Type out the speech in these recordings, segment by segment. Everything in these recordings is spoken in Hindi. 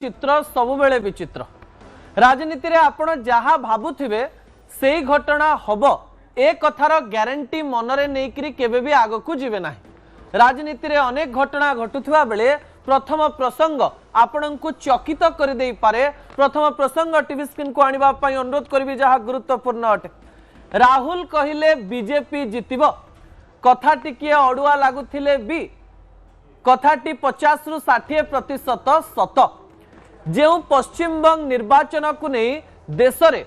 चित्र सबुबेले विचित्र राजनीति रे आपण जहा भाबुथिबे सेही घटना हब ए कथार ग्यारंटी मनरे नेकरी केबे भी आगकू जीवे नाही। राजनीति रे अनेक घटना घटुथिबा बेले प्रथम प्रसंग आपणंकु चकित कर देई पारे। प्रथम प्रसंग टीवी स्क्रीन को आनिबा पई अनुरोध करबी जहा गुरुत्वपूर्ण अटे। राहुल कहिले बीजेपी जितिबो कथा टिकिए अडुआ लागुथिले भी कथाटी 50 रु 60% सत। जो पश्चिम बंग निर्वाचन को नहीं देश रे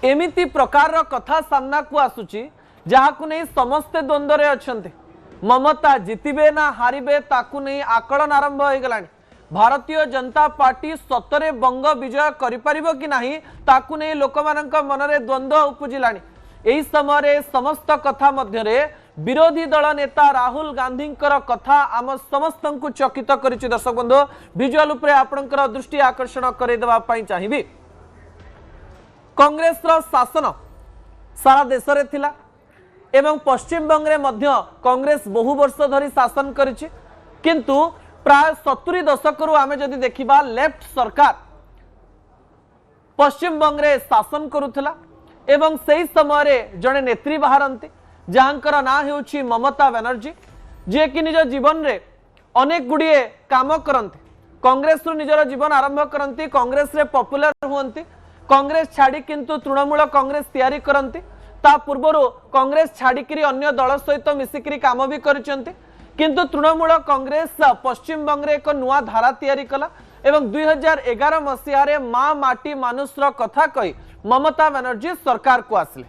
एमिति प्रकार कथा सामना को आसुची जहा को नहीं समस्ते द्वंद्व रे अछंते। ममता जितिबे ना हारिबे ताकू नहीं आकलन आरंभ हो गलानी। भारतीय जनता पार्टी सतरे बंग विजय करि परिबो कि नाही ताकू नहीं लोकमानंक मनरे द्वंद्व उपजिलानी। एही समय समस्त कथा मध्य रे विरोधी दल नेता राहुल गांधी कथा आम समस्त को चकित करिछि। दर्शक बंधु विजुअल उपरे आपनकर दृष्टि आकर्षण करे देबा पई चाहिबी। कांग्रेस रो शासन सारा देश रे थिला एवं पश्चिम बंग रे मध्य कांग्रेस बहु वर्ष धरी शासन करिछि, किंतु प्राय 70 दशक रु आमे जदि देखिबा लेफ्ट सरकार पश्चिम बंग रे शासन करुथिला एवं सही समय रे जने नेत्री बाहरंती जहांकर ना हेउछि ममता बनर्जी, जे कि निज जीवन रे अनेक गुड़िए काम करंती। कांग्रेस रु निजर जीवन आरंभ करंती, कांग्रेस रे पॉपुलर हुअंती, कांग्रेस छाड़ी किंतु तृणमूल कांग्रेस तैयारी करंती। ता पूर्वरु कांग्रेस छाड़िकी अन्य दल सहित मिसिकी काम भी करिसेंती, किंतु तृणमूल कांग्रेस पश्चिम बंग रे एक नुआ धारा तैयारी कला एवं 2011 मसीहा रे मां माटी मानुषर कथा कही ममता बनर्जी सरकार को आसिले।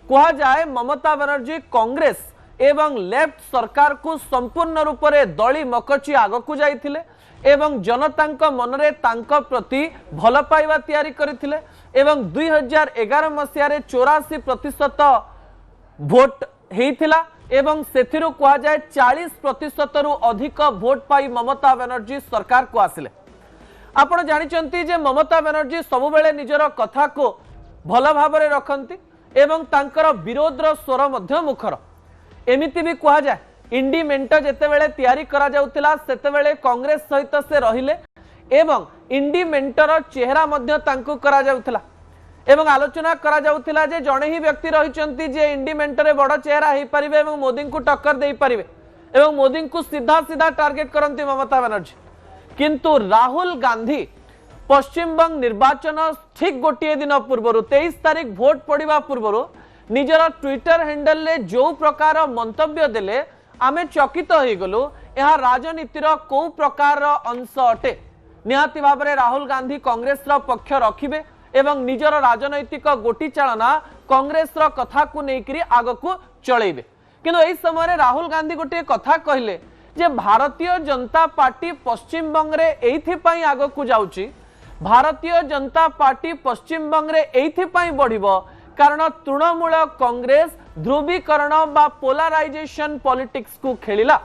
कहा जाए ममता बनर्जी कांग्रेस एवं लेफ्ट सरकार को संपूर्ण रूप से दली मकची आगकू जाइथिले एवं जनतांक मनरे तांका प्रति भल पाइबा तैयारी करथिले एवं 2011 मसीहा रे 84% भोट हेइथिला एवं सेथिरु कहा जाए 40% रु अधिक भोट पाई ममता बनर्जी सरकार को आसिले। आपण जानिचंती जे ममता बनर्जी सब बेले निजर कथा को भल भाबरे रखंती एवं तांकर विरोधर स्वर मध्य मुखर। एमिति भी कहा जाए इंडी मेंट जेतेबेले तैयारी करा जाउतिला सेतेबेले कांग्रेस सहित से रहिले एवं इंडी मेंटर चेहरा मध्य तांकु करा जाउतिला एवं आलोचना करा जाउतिला जे जणे ही व्यक्ति रहिचंती जे इंडी मेंटरे बड़ चेहरा हेई परिबे एवं मोदी को टक्कर देई परिबे एवं मोदी को सीधा सीधा टार्गेट करंती ममता बनर्जी। किंतु राहुल गांधी पश्चिम बंग निर्वाचन ठीक गोटे दिन पूर्व 23 तारीख भोट पड़ा पूर्व निजर ट्विटर हैंडल ले जो प्रकार मंतव्य देले आमे चकित हो गलु। यह राजनीतिर को प्रकार अंश अटे। निहाती भाव में राहुल गांधी कांग्रेस पक्ष रखिबे एवं निजर राजनैतिक गोटी चालना कांग्रेस कथा को लेकर आगकू चलेबे। किंतु एही समय राहुल गांधी गोटे कथा कहले जे भारतीय जनता पार्टी पश्चिम बंग रे एइथिपई आगकू जाउची। भारतीय जनता पार्टी पश्चिम बंग रे एइथिपई बढ़िबो कारण तृणमूल कांग्रेस ध्रुवीकरण बा पोलराइजेशन पॉलिटिक्स को खेलिला।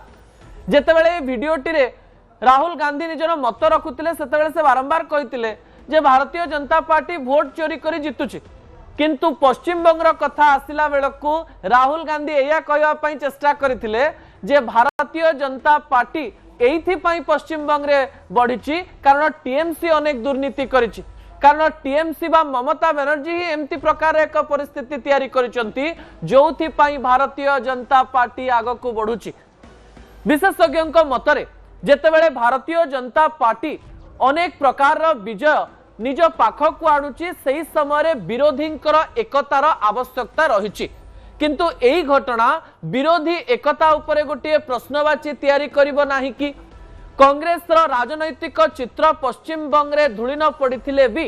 जेतेबेले वीडियोटी रे राहुल गांधी निजर मत रखुतिले सेतेबेले से बारंबार कहितिले जे भारतीय जनता पार्टी भोट चोरी करी जितुची, किंतु पश्चिम बंग रो कथा आसिला बेलकू राहुल गांधी एया कहवा पई चेष्टा करथिले जे भारतीय जनता पार्टी एइथिपई पश्चिम बंग रे बढ़िची कारण टीएमसी अनेक दुर्नीति करिछि, कारण टीएमसी बा ममता बनर्जी ही एमती प्रकार एक परिस्थिति तैयारी करिसंती जोथिपई भारतीय जनता पार्टी आगकू बढ़ुची। विशेषज्ञों मतरे जेतेबेले भारतीय जनता पार्टी अनेक प्रकार विजय निज पाखकू आणुची सेही समय विरोधींकर एकतार आवश्यकता रहिछि। किंतु एही घटना विरोधी एकता उपरे गोटे प्रश्नवाची तैयारी करिबो नाही कि कांग्रेस रो राजनैतिक चित्र पश्चिम बंग रे धुलिन पड़िथिले भी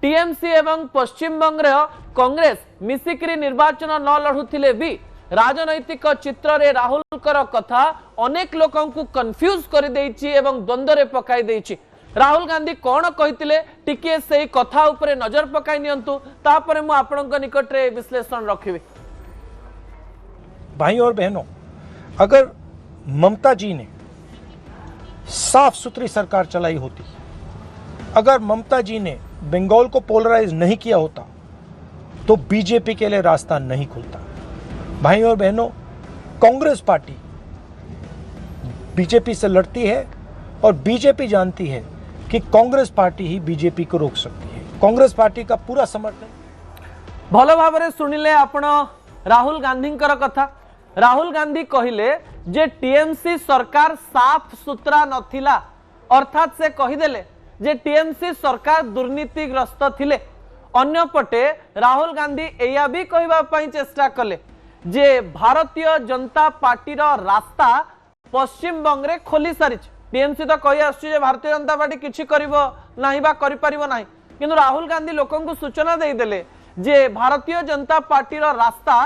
टीएमसी एवं पश्चिम बंग रे कांग्रेस मिसिकरी निर्वाचन न लढुथिले भी राजनैतिक चित्र रे राहुलकर कथा अनेक लोकन को कंफ्यूज कर देइछि एवं द्वंद्व रे पकाई देइछि। राहुल गांधी कौन कहिथिले टिके सेही कथा उपरे नजर पकाई नियंतु तापरे मु आपनक निकट रे विश्लेषण रखिबे। भाई और बहनों, अगर ममता जी ने साफ सुथरी सरकार चलाई होती, अगर ममता जी ने बंगाल को पोलराइज नहीं किया होता तो बीजेपी के लिए रास्ता नहीं खुलता। भाई और बहनों, कांग्रेस पार्टी बीजेपी से लड़ती है और बीजेपी जानती है कि कांग्रेस पार्टी ही बीजेपी को रोक सकती है। कांग्रेस पार्टी का पूरा समर्थन। भल भाव शुणिले आपण राहुल गांधी कथा। राहुल गांधी कहले जे टीएमसी सरकार साफ सुतरा नथिला, अर्थात से कहीदेले जे टीएमसी सरकार दुर्नीतिग्रस्त थिले। अन्यपटे राहुल गांधी एया भी कहवाई चेष्टा कले जे भारतीय जनता पार्टी रास्ता पश्चिम बंग रे खोली सारी। टीएमसी तो कही आसुचे भारतीय जनता पार्टी किछि करिवो नाही बा करि परिवो नाही, किंतु राहुल गांधी लोकंकु सूचना दे देले जे भारतीय जनता पार्टी रास्ता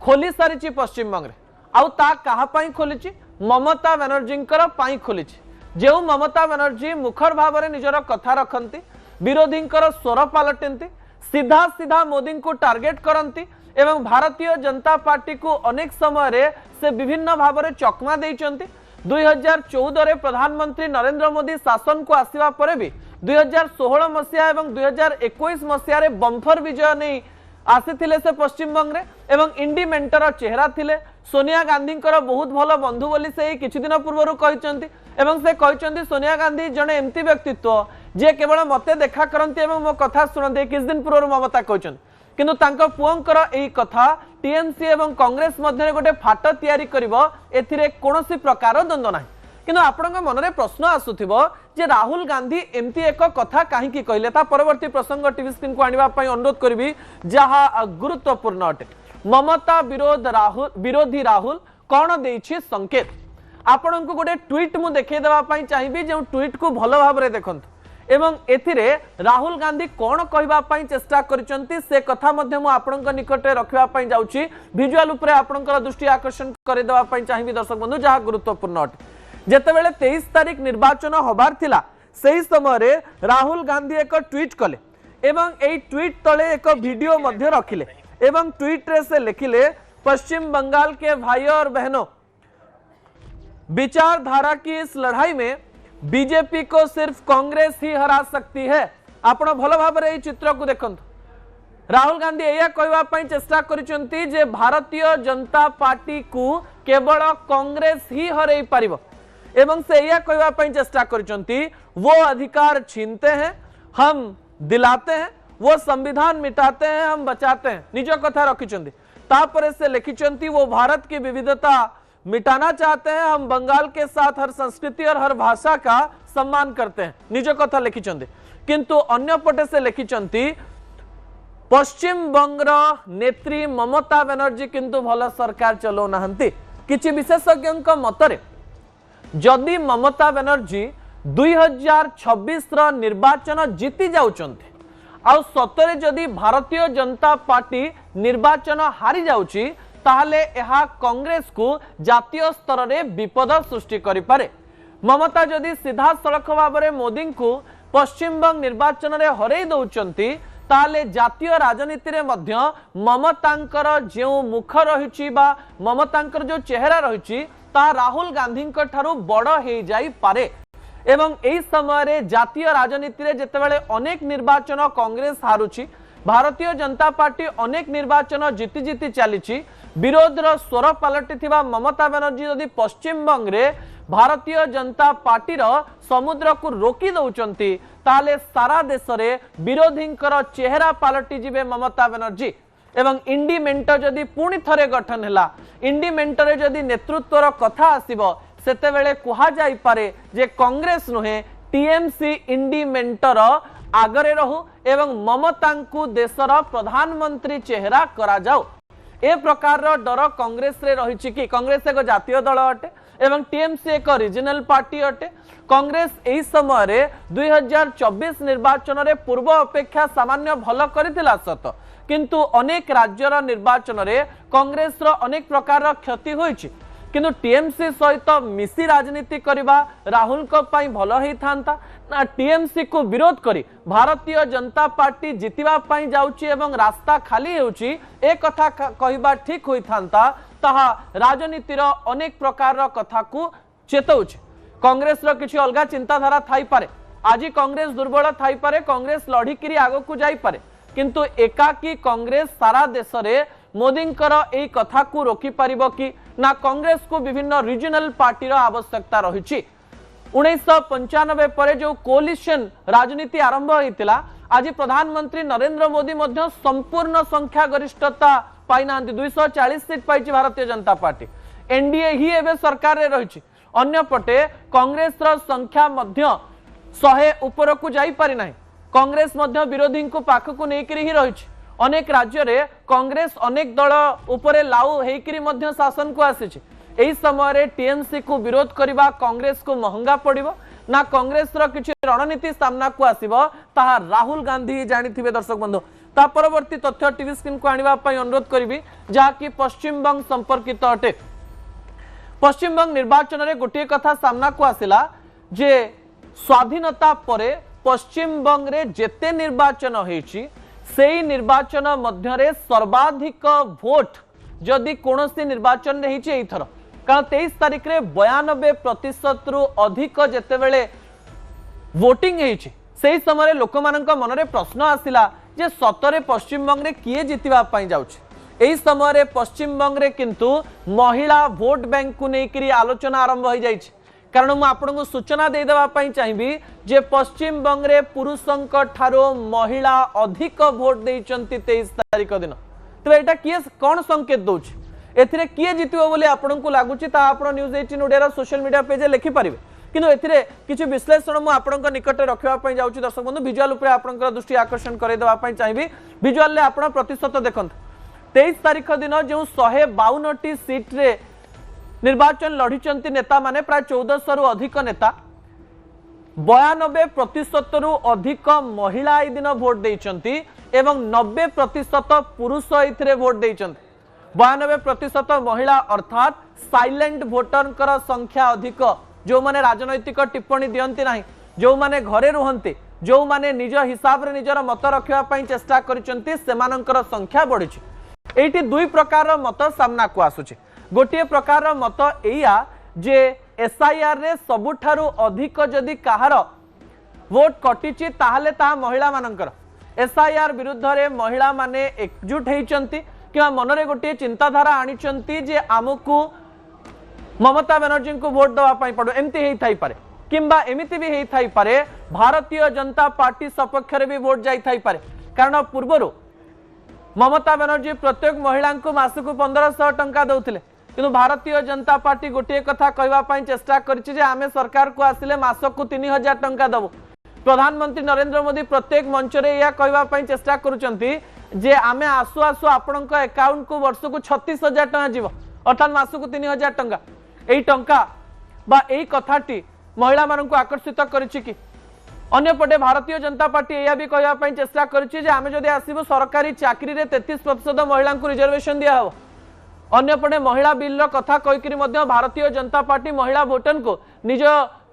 खोली सारी पश्चिम बंग रे। आउ ता कहा पाई खोलिछि? ममता बनर्जी पाई खोलिछि। जो ममता बनर्जी मुखर भाव में निजर कथा रखती, विरोधी स्वर पलटती, सीधा सीधा मोदी को टार्गेट करती एवं भारतीय जनता पार्टी को अनेक समय से विभिन्न भाव में चकमा देइचंती। 2014 रे प्रधानमंत्री नरेंद्र मोदी शासन को आसिबा परे भी 2016 मसीहा एवं 2021 मसीहा रे बम्फर विजय नहीं आसीथिले से पश्चिम बंग रे एवं इंडी मेंटर चेहरा थिले। सोनिया गांधी बहुत भल बंधु बोली से किछि दिन पूर्व कहते एवं से कहते सोनिया गांधी जड़े एमती व्यक्तित्व जे केवल मते देखा करती एवं मो कथा शुणते। किछ दिन पूर्व ममता कहते किंतु तांको पुओंकर एही कथा टीएमसी एवं कांग्रेस मध्य गोटे फाट तैयारी करिवो, एथिरे कोनोसी प्रकार द्वंद्व नाही। किंतु आपनका मनरे प्रश्न आसुथिबो जे राहुल गांधी एमती एक कथा काहेकि कहले। ता परवर्ती प्रसंग टीवी स्क्रीन को आनिबा पई अनुरोध करबी जहा गुरुत्वपूर्ण अटे। ममता विरोधी राहुल कौन देछि संकेत? आपण को गोटे ट्वीट मु देखै देबा पई चाहिबी, जो ट्वीट को भलो भाव रे देखंतु एवं एथिरे राहुल गांधी कौन कहबा पई चेष्टा करिसंती से कथा मध्य मु आपनक निकटे रखिबा पई जाउची। विजुअल उपरे आपनकर दृष्टि आकर्षण करे देबा पई चाहिबी दर्शक बंधु, जहा गुरुत्वपूर्ण अटे। जेतेबेले 23 तारिख निर्वाचन होबार थिला सेही समय रे राहुल गांधी एक ट्वीट कले एवं एई ट्वीट तले एक वीडियो मध्य रखिले एवं ट्वीट रे से लिखिले, पश्चिम बंगाल के भाई और बहनों, विचारधारा की इस लड़ाई में बीजेपी को सिर्फ कांग्रेस ही हरा सकती है। आपण भल भाव रे चित्र को देखंतु। राहुल गांधी एया कहबा पई चेष्टा करिसंती जे भारतीय जनता पार्टी को केवल कांग्रेस ही हरई पारिबो एवं से एया कहबा पई चेष्टा करिसंती वो अधिकार छीनते हैं हम दिलाते हैं, वो संविधान मिटाते हैं हम बचाते हैं। निज कथा रखिचंती। तापरे से लिखिचंती वो भारत की विविधता मिटाना चाहते हैं, हम बंगाल के साथ हर संस्कृति और हर भाषा का सम्मान करते हैं। निज कथा लिखिचंती। किंतु अन्य पटे से लिखिचंती पश्चिम बंगर नेत्री ममता बनर्जी किंतु भल सरकार चलो नाहंती। किछि विशेषज्ञ मतरे जदि ममता बनर्जी 2026 निर्वाचन जीति जाउचंती आ सतरे जदि भारतीय जनता पार्टी निर्वाचन हारी जाउची ताहले एहा कांग्रेस को जातीय स्तर रे विपद सृष्टि करि पारे। ममता जदि सीधा सड़क भाव में मोदी को पश्चिम बंग निर्वाचन रे हरई दउचंती ताहले जातीय राजनीति रे मध्य ममतांकर जो मुख रहिछि बा ममतांकर जो चेहरा रहिछि ता राहुल गांधी ठारू बड़ हे जाई पारे। एवं एही समय रे जातीय राजनीति रे जेतेबेले अनेक निर्वाचन कांग्रेस हारुछि, भारतीय जनता पार्टी अनेक निर्वाचन जीति जीति चलीछि, विरोधर स्वर पलटिथिबा ममता बनर्जी यदि पश्चिम बंग रे भारतीय जनता पार्टी समुद्र को रोकी दउचंती ताले सारा देश रे विरोधींकर चेहरा पलटि जिवे ममता बनर्जी। एवं इंडी मेंटर जदि पुणी थरे गठन हैला, इंडी मेंटर जदि नेतृत्वर कथा आसीबो सेतेबेले कुहा जाई पारे जे कांग्रेस नुहे टीएमसी इंडी मेंटर आगरे रहू एवं ममता को देशर प्रधानमंत्री चेहरा करा जाओ। ए प्रकार डर कांग्रेस रे रही कि कांग्रेस एक जातीय दल अटे एवं टीएमसी एक रिजनल पार्टी अटे। कांग्रेस एही समय रे 2024 निर्वाचन रे पूर्व अपेक्षा सामान्य भल करिथिला सत, किंतु अनेक राज्यर निर्वाचन रे कांग्रेस रो अनेक प्रकार क्षति होईछि। किंतु टीएमसी सहित मिसी राजनीति करबा राहुल को पाई भल हेई थांता ना टीएमसी को विरोध करी भारतीय जनता पार्टी जितिबा पाई जाउची एवं रास्ता खाली हेउची ए कथा कहबा ठीक होई थांता। ताहा राजनीतिर अनेक प्रकार कथा को चेतौची। कांग्रेस रो किछि अलगा चिंताधारा थाई पारे, आज कांग्रेस दुर्बल थाई पारे, कांग्रेस लढिकिरी आगो को जाई पारे, किंतु एकाकी कांग्रेस सारा देश रे मोदींकर एई कथा को रोकी पारिबो कि ना कांग्रेस को विभिन्न रिजनल पार्टी रो आवश्यकता रहिछि। 1995 पर जो कोलिशन राजनीति आरंभ होता आज प्रधानमंत्री नरेंद्र मोदी मध्य संपूर्ण संख्या गरिष्ठता पाई ना 240 सीट पाई भारतीय जनता पार्टी एनडीए ही एवं सरकार रे रही अन्यपटे कांग्रेस रो संख्या मध्य 100 ऊपर को जाई पारि नाही कांग्रेस मध्य विरोधी को पाख को नेकरी ही रही अनेक राज्य रे कांग्रेस अनेक दल उपरे लाउ हेकरी मध्य शासन को आसी एही समय टीएमसी को विरोध करबा कांग्रेस को महंगा पड़िबो ना कांग्रेस रो किछि रणनीति सामना को आसीबो ताहा राहुल गांधी जानिथिबे दर्शक बंधु ता परवर्ती तथ्य टीवी स्क्रीन को आनिबा पई अनुरोध करबी जहा कि पश्चिम बंग संपर्कित अटे पश्चिम बंग निर्वाचन रे गोटे कथा सामना को आसिला जे स्वाधीनता परे पश्चिम बंग रे जेते निर्वाचन हेछि सेही निर्वाचन मध्य रे सर्वाधिक भोट जदि कोनोसी निर्वाचन रे हेछि एथर कारण 23 तारिख रे 92% रु अधिक जेतेबेले वोटिंग हेछि सेही समय लोकमाननक मनरे प्रश्न आसिला जे सतरे पश्चिम बंग रे किए जितिबा पई जाउछि एही समय पश्चिम बंग रे किंतु महिला वोट बैंक को नेकरी आलोचना आरंभ हो जाइछि कारण मु आपनको सूचना दे देबा पई चाहिबी जे पश्चिम बंग रे पुरुषंक ठारो महिला अधिक वोट देइचंती 23 तारिख दिन तो एटा किए कोन संकेत दोछि एथिरे किए जितिबो बोली आपनको लागुछि ता आपण न्यूज़ 18 ओडिया रो सोशल मीडिया पेज लिखि परिबे किंतु एथिरे किछि विश्लेषण मु आपनको निकट रखिबा पई जाउछि दर्शक बंधु विजुअल ऊपर आपनकर दृष्टि आकर्षण करे देबा पई चाहिबी विजुअल ले आपण प्रतिशत देखंत 23 तारिख दिन जो 152 टी सीट रे निर्वाचन लढ़ी नेता माने प्राय 1400 रु अधिक नेता 92% रु अधिक महिला ए दिन भोट देइचंती एवं 90% पुरुष एथिरे भोट देइचंती 92% महिला अर्थात साइलेंट वोटर संख्या अधिक जो माने राजनैतिक टिप्पणी दियंती नाही जो माने घरे रुहंती जो माने निज हिसाब रे निजर मत रखिबा पई चेष्टा करिसंती सेमानंकर संख्या बढ़िछि एठी दुई प्रकार मत सामना को आसुछि गोटे प्रकार मत एया जे एसआईआर रे सबुठारु अधिक जदि काहार वोट कटिछि ताहले ता महिला मानंकर एसआईआर विरुद्ध रे महिला माने एकजुट हेइचंती कि मनरे गोटे चिंताधारा आनिचंती जे आमको ममता बनर्जी को वोट दवा पाई पड़ो एमती हेइ थाई पारे किंबा एमिति भी हेइ थाई पारे भारतीय जनता पार्टी सपक्ष रे भी वोट जाई थाई पारे कारण पूर्वरु ममता बनर्जी प्रत्येक महिला को मासक 1500 टंका दउथिले किंतु भारतीय जनता पार्टी गोटे कथा कहवा पई चेष्टा करछि जे आमे सरकार को आसिले मासक को 3000 टंका दबो प्रधानमंत्री नरेंद्र मोदी प्रत्येक मंच रे या कहवा पई चेष्टा करूचंती जे आमे आसु आसु आपनक अकाउंट को वर्ष को 36000 टंका जीव अर्थात मासक को 3000 टंका एई टंका बा एई कथाटी महिला मानन को आकर्षित करिछि कि अन्यपटे भारतीय जनता पार्टी या भी कहवा पई चेष्टा करिछि जे आमे जदि आसीबो सरकारी चाकरी रे 33% महिला को रिजर्वेशन दिया हो अन्यपटे महिला बिल रो कथा कहिकरी मध्य भारतीय जनता पार्टी महिला वोटर को निज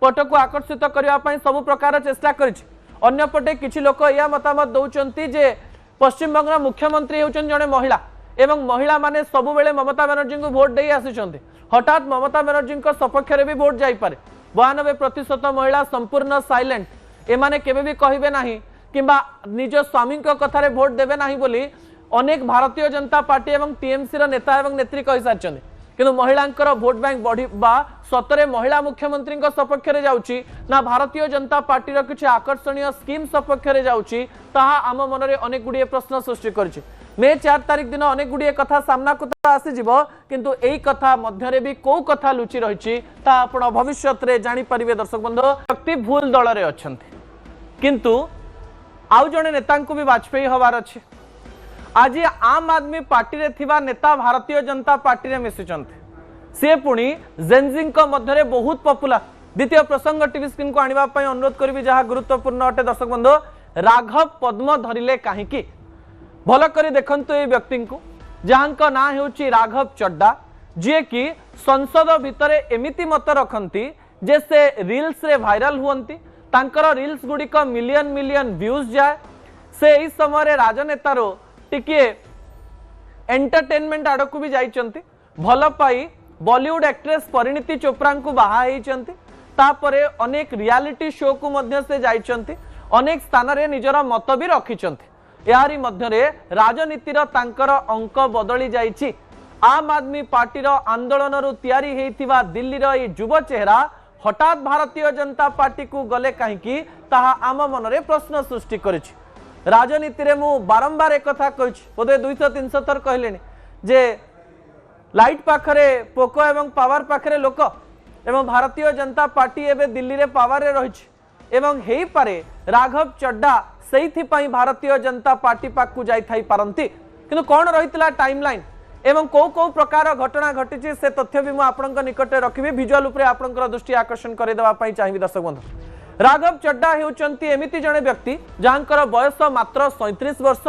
पट को आकर्षित करबा पई सब प्रकार चेष्टा करिछि अन्यपटे किछि लोक या मतामत दउचंती जे पश्चिम बंग मुख्यमंत्री होचन जने महिला एवं महिला माने सब बेले ममता बनर्जी को वोट दे आसिचंती हठात ममता बनर्जी को सपक्ष रे भी वोट जाई पारे 92% महिला संपूर्ण साइलेंट एमाने केबे भी कहिबे नाही किंबा निज स्वामी कथा रे वोट देबे नाही बोली अनेक भारतीय जनता पार्टी एवं टीएमसी रो नेता एवं नेत्री कहि सारचंदी किंतु महिलांकर वोट बैंक बढ़िबा सतरे महिला मुख्यमंत्री सपक्ष रे जाउची ना भारतीय जनता पार्टी रो किछि आकर्षणीय स्कीम सपक्ष रे जाउची ताहा आम मन रे अनेक गुडिये प्रश्न सृष्टि करछि मे 4 तारिख दिन अनेक गुडिये कथा सामना को आसी जिवो किंतु एई कथा मध्य रे भी को कथा लुचि रहिछि ता आपण भविष्यत रे जानि परिबे दर्शक बंधु व्यक्ति भूल दल रे अछंती किंतु आउ जने नेता को भी वाजपेयी हवार अछि आज आम आदमी पार्टी रे थिबा नेता भारतीय जनता पार्टी रे मिसिचंती से पुणी जेनजिंग को मध्य रे बहुत पॉपुलर द्वितीय प्रसंग टीवी स्क्रीन को आनिबा पई अनुरोध करबी जहा गुरुत्वपूर्ण अटे दर्शक बंधु राघव पद्म धरिले काहेकि भल करी देखंतु ए व्यक्ति को जहांक ना हेउची राघव चड्डा जे कि संसद भितरे एमिति मत रखंती जे से रील्स रे वायरल हुअंती तांकर रील्स गुडी को मिलियन मिलियन व्यूज जाए से इस समय राजनेता रो टिके एंटरटेनमेंट आड़क भी जाइचंती भल पाई बॉलीवुड एक्ट्रेस परिणीति चोप्रा को बाहा हेइचंती तापरे अनेक रियलिटी शो को मध्य से जाइचंती अनेक स्थान रे निजर मत भी रखिचंती यारी मध्य रे राजनीति रो तांकर अंक बदली जाइछि आम आदमी पार्टी रो आंदोलन रु तयारी हेइथिबा दिल्ली रो ए युवा चेहरा हठात भारतीय जनता पार्टी को गले कहीं ताहा आम मनरे प्रश्न सृष्टि करिछि। राजनीति रे मु बारंबार एक कथा कहिछि, बोधे 200-300 थर कहलेनी जे लाइट पाखरे पोको एवं पावर पाखरे लोक एवं भारतीय जनता पार्टी एवं दिल्ली रे पावर रे रहिछि एवं हेई पारे राघव चड्डा सेइथि पई भारतीय जनता पार्टी पाकु जाई थाई पारंती, किंतु कोन रहितला टाइमलाइन एवं को प्रकार घटना घटी से तथ्य भी मुझे निकटे रखी विजुअल उपरे आपनकर दृष्टि आकर्षण कर देवा पई चाहिबी। दर्शक बंधु राघव चड्डा हेउचंती एमिति जणे व्यक्ति जहांकर बयस मात्र 37 वर्ष।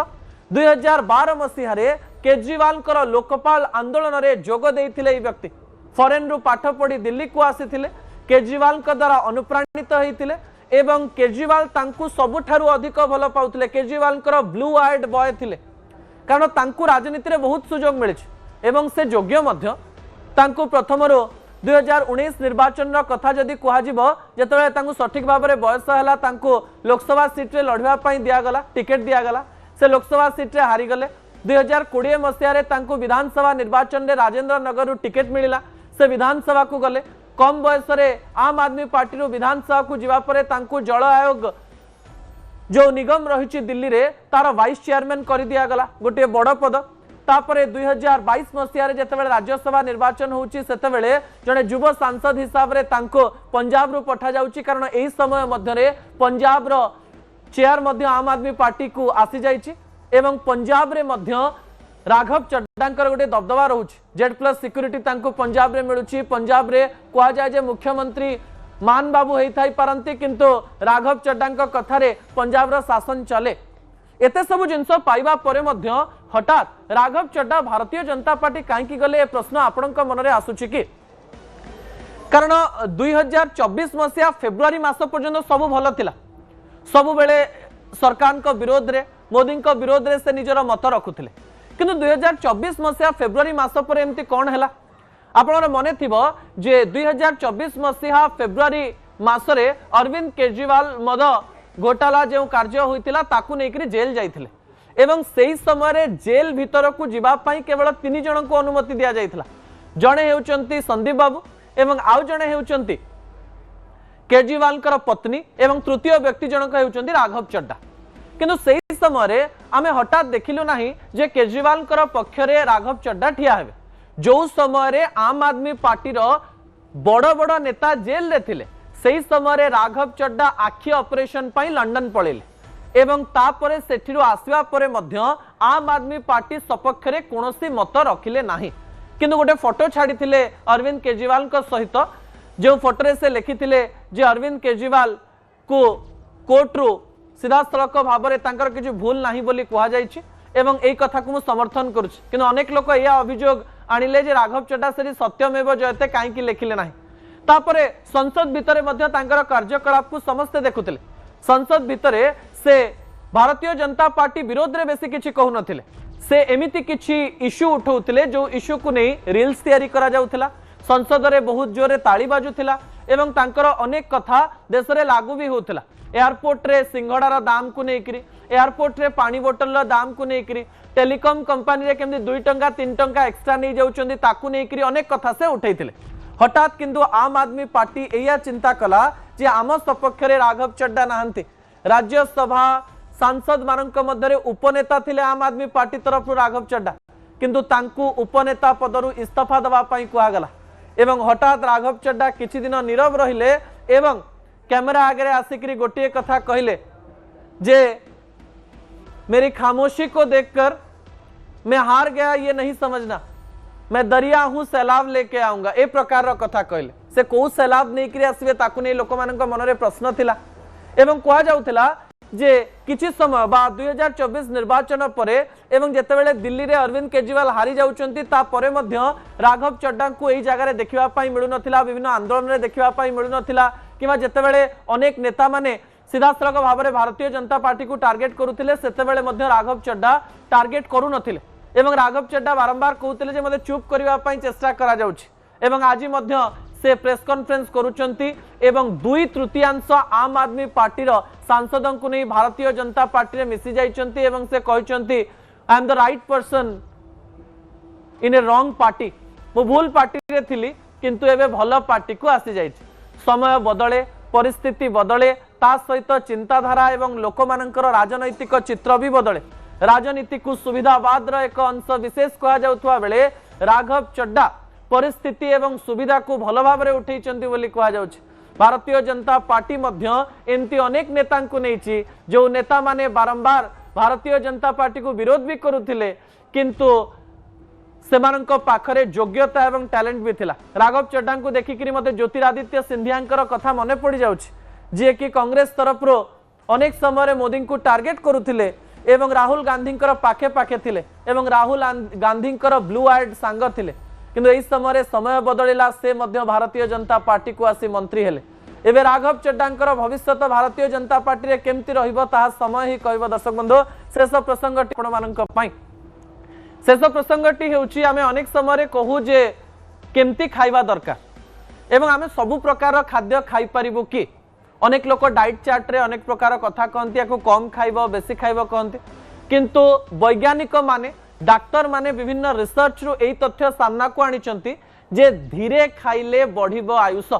2012 मसीह केजरीवाल लोकपाल आंदोलन रे जोग देइथिले ई व्यक्ति फॉरेन रु पाठ पढ़ी दिल्ली को आसीथिले, केजरीवाल द्वारा अनुप्राणित होइथिले एवं केजरीवाल तांकु सबुठारु अधिक भल पाउथिले। केजरीवाल ब्लू आइड बॉय थिले कारण तांकु राजनीति रे बहुत सुजोग मिले एवं से योग्य मध्य तांकु प्रथमरो 2019 निर्वाचन कथा जदि कहुब जो सठिक भाव में बयस है तांकु लोकसभा सीट रे लड़वा दिगला टिकेट दिगला से लोकसभा सीट रे हारीगले। 2020 मसीह तांकु विधानसभा निर्वाचन में राजेंद्र नगर टिकेट मिला से विधानसभा को गले। कम बयस आम आदमी पार्टी विधानसभा को जीवा परे तांकु जल आयोग जो निगम रही दिल्ली रे तार वाइस चेयरमैन कर दिया गला गोटे बड़ पद। तापरे 2022 मसीह जितेबाला राज्यसभा निर्वाचन होची सेतेबेले जड़े युव सांसद हिसाब रे तांको पंजाब रु पठा जाउची कारण एही समय मध्य पंजाब रो चेयर मध्य आम आदमी पार्टी को आसी जाइची एवं पंजाब रे मध्य राघव चड्डांकर गोटे दबदबा रहुची। Z+ सिक्यूरीटी तांको पंजाब रे मिलुची। पंजाब रे कहा जाए जे मुख्यमंत्री मान बाबू होई पारंती किंतु राघव चड्डा कथारे पंजाब रा शासन चले। एते सब जिनस पाइबा परे मध्य हठात राघव चड्डा भारतीय जनता पार्टी कहीं गले प्रश्न आपण मन में आसुची कि कारण 2024 मसीहा फेब्रुआरी मास पर्यंत सब भल थिला, सब बेले सरकार को विरोध रे मोदी को विरोध रे से निजर मत रखुथिले किंतु 2024 मसीहा फेब्रुआरी मास पर एमती कौन है आपन मने थिबो जे 2024 मसीहा फेब्रुआरी मासरे अरविंद केजरीवाल मद घोटाला जो कार्य होइतिला ताकू नेकरी जेल जाइथिले एवं सेही समय रे जेल भीतर को जीवा पई केवल 3 जन को अनुमति दिया जाइथिला। जणे हेउचंती संदीप बाबू एवं आउ जणे हेउचंती केजरीवाल कर पत्नी एवं तृतीय व्यक्ति जनक हेउचंती राघव चड्डा। किंतु सेही समय रे आमे हठात देखिलु नाही जे केजरीवाल कर पक्ष रे राघव चड्डा ठिया हेबे जो समय रे आम आदमी पार्टी रो बड़ बड़ नेता जेल रे थिले सेही समय रे राघव चड्डा आखि ऑपरेशन पई लंडन पळेले एवं तापरे सेठिरो आसीबा परे मध्य आम आदमी पार्टी सपक्ष रे कोनोसी मत रखिले नाही किंतु गोटे फोटो छाड़ीथिले अरविंद केजरीवाल को सहित जो फोटो रे से लिखिथिले जे अरविंद केजरीवाल को कोर्ट रु सीधा सड़क भाव में तांकर किछि भूल नाही बोली कहा जायछि एवं एई कथा को मु समर्थन करूछि किंतु अनेक लोक या अभियोग आनिले जे राघव चड्डा से सत्यमेव जयते कहीं लिखिले नाही। तापरे संसद भितरे मध्य तांकर कार्यकलाप को समस्ते देखुथिले। संसद भितरे से भारतीय जनता पार्टी विरोध रे बेसी किछि कहु नथिले, से एमिति किछि इश्यू उठाउथिले जो इश्यू को नहीं रील्स तैयारी करा जाउथिला, संसद रे बहुत जोरे ताली बाजुथिला एवं तांकर अनेक कथा देश रे लागू भी होथिला। एयरपोर्ट रे सिंघड़ार दाम को लेकर, एयरपोर्ट रे पानी बोतल दाम को लेकर, टेलीकॉम कंपनी रे केमती 2 टंका 3 टंका एक्स्ट्रा नहीं जाउछंदी ताकू लेकर अनेक कथा से उठैथिले। हठात किंतु आम आदमी पार्टी एया चिंता कला जे आम सपक्ष रे राघव चड्डा नाहंती। राज्यसभा सांसद मानक मध्य उपनेता थिले आम आदमी पार्टी तरफ राघव चड्डा किंतु तांकू उपनेता पदरु इस्तीफा दबा पई कुआगला एवं हठात राघव चड्डा किछि दिन नीरव रहिले एवं कैमरा आगे आसिक गोटे कथा कहले जे मेरी खामोशी को देखकर मैं हार गया ये नहीं समझना, मैं दरिया हूं सैलाब लेके आऊंगा ए प्रकार रो कथा कहले। से को सैलाब नहीं करी आसबे ताकू नहीं लोक मानक मनरे प्रश्न थिला एवं कहा जाउथिला जे किछि समय बाद 2024 निर्वाचन परे एवं जेतेबेले दिल्ली रे अरविंद केजरीवाल हारी जाउचंती ता परे मध्य राघव चड्डा को एई जगह रे देखिबा पई मिलु नथिला, विभिन्न आंदोलन रे देखिबा पई मिलु नथिला किबा जेतेबेले अनेक नेता माने सीधा सड़क भाव में भारतीय जनता पार्टी को टार्गेट करुथिले सेतेबेले मध्य राघव चड्डा टार्गेट करू नथिले एवं राघव चड्डा बारंबार कहते जे मते चुप करबा पई चेष्टा करा जाउछि एवं आज मध्य से प्रेस कॉन्फ्रेंस करुचंती एवं 2/3 आम आदमी पार्टी रो सांसदों को नहीं भारतीय जनता पार्टी रे मिसी जाइचंती एवं से कहचंती I am the right person in a wrong party, मु भूल पार्टी रे थिली किंतु एबे भलो पार्टी को आसी जाइछि। समय बदले परिस्थिति बदले ता सहित चिंताधारा एवं लोक मानकर राजनैतिक चित्र भी बदले राजनीति को सुविधावाद एक अंश विशेष कहा जाउथवा बेले राघव चड्डा परिस्थिति एवं सुविधा को भल भाव में उठेइचंती बोली कहा जाउछ। भारतीय जनता पार्टी मध्य एमती अनेक नेता को नहीं जो नेता माने बारंबार भारतीय जनता पार्टी को विरोध भी करुथिले किंतु सेमानंक पाखरे योग्यता एवं टैलेंट भी थिला। राघव चड्डा को देखिकरी मते ज्योतिरादित्य सिंधियांकर कथा मने पड़ी जाउछ जे कि कांग्रेस तरफ अनेक समय मोदी को टार्गेट करुथिले एवं राहुल गांधी पाखे पाखे थिले एवं राहुल गांधी ब्लू आइड सांग थिले किंतु एई समय बदलिला से मध्य भारतीय जनता पार्टी को आसी मंत्री हेले। एवं राघव चड्डांकर भविष्य भारतीय जनता पार्टी रे केमती रहिबो ताहा समय ही कहबो। दर्शक बंधु शेष प्रसंगटी आपण मानक पई शेष प्रसंगटी हेउची आमे अनेक समय कहू जे केमती खाइबा दरकार एवं आमे सबु प्रकार खाद्य खाइ परिबो कि अनेक लोक डाइट चार्ट रे अनेक प्रकार कथा कहती या कम खाइब बेसी खाइब कहते किंतु वैज्ञानिक माने डाक्टर माने विभिन्न रिसर्च रु एई तथ्य सामना को आनिचंती जे धीरे खाइले बढ़िबो आयुष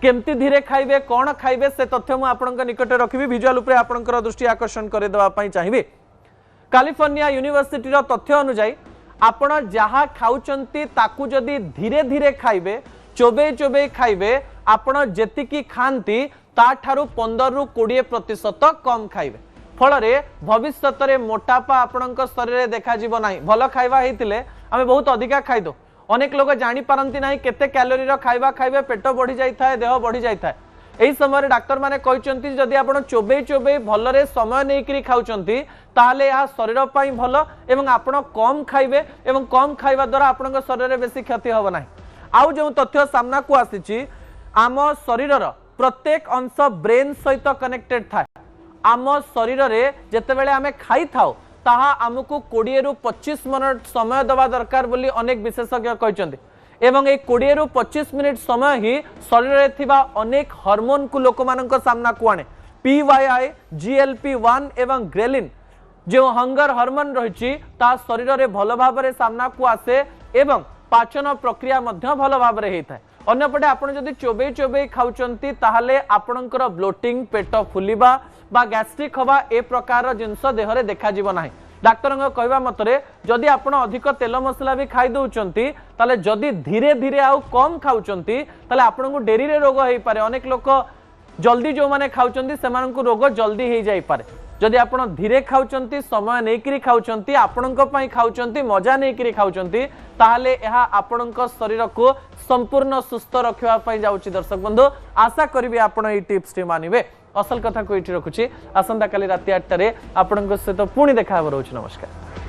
केमती धीरे खाइबे कौन खाइबे से तथ्य मु आपनक निकट रखिबी विजुअल उपरे आपनकर दृष्टि आकर्षण करे देबा पई चाहिबी। कैलिफोर्निया यूनिवर्सिटी रो तथ्य अनुसार आपण जहा खाउचंती ताकू जदी धीरे धीरे खाइबे चोबे चोबे खाइबे आपण जेतिकी खांती ताठारु 15 रु 20% कम खाइबे फल भविष्य में मोटापा आपणक शरीर देखा जीव नाही। भल खाइबा हेतिले आमे बहुत अधिका खाइदो अनेक लोग जानि पारंती नाही केते कैलोरी रो खाइबा खाइबे पेट बढ़ी जाई थाए देह बढ़ी जाई थाए। एही समय डाक्टर माने कहचंती जदि आपण चोबे चोबे भलरे समय नेकरी खाउचंती ताहले या शरीर पई भल एवं आपण कम खाइबे एवं कम खाइबा द्वारा आपणक शरीर बेसी क्षति होबो नाही। आउ जो तथ्य सामना को आसीची आम शरीर प्रत्येक अंश ब्रेन सहित कनेक्टेड थाए। आम शरीर रे जेतेबेले आमे खाई थाओ ताहा आमको 20 रु 25 मिनट समय दबा दरकार बोली अनेक विशेषज्ञ कहचंती एवं ए 20 रु 25 मिनट समय ही शरीर रे थिबा अनेक हार्मोन को लोक मानक सामना को आने PYI GLP-1 एवं ग्रेलिन जो हंगर हार्मोन रहिछि ता शरीर रे भल भाव रे सामना को आसे एवं पाचन प्रक्रिया मध्य भल भाव रे हेइ थाए। अन्यपटे आपण जदि चोबे चोबे खाउचंती ताहले आपणकर ब्लोटिंग पेट फुलिबा बा गैस्ट्रिक हवा ए प्रकार जिनस देह रे देखा जीव नाही। डाक्टर कहवा मतरे जदि आपण अधिक तेल मसला भी खाई दउचंती ताले जदि धीरे धीरे आउ कम खाउचंती ताले आपणको डेरी रे रोग हेइ पारे। अनेक लोक जल्दी जो माने खाउचंती सेमानको रोग जल्दी हेइ जाई पारे। जदि आपण धीरे खाउचंती समय नेकरी खाउचंती आपणको पई खाउचंती मजा नेकरी खाउचंती ताहले एहा आपणको शरीर को संपूर्ण सुस्थ रखिबा पई जाउची। दर्शक बंधु आशा करिबी आपण ए टिप्स टी मानिबे। असल कथा को इठी रखुची आसंता काली राति 8 टारे आपणको सहित पुणी देखा हबो। नमस्कार।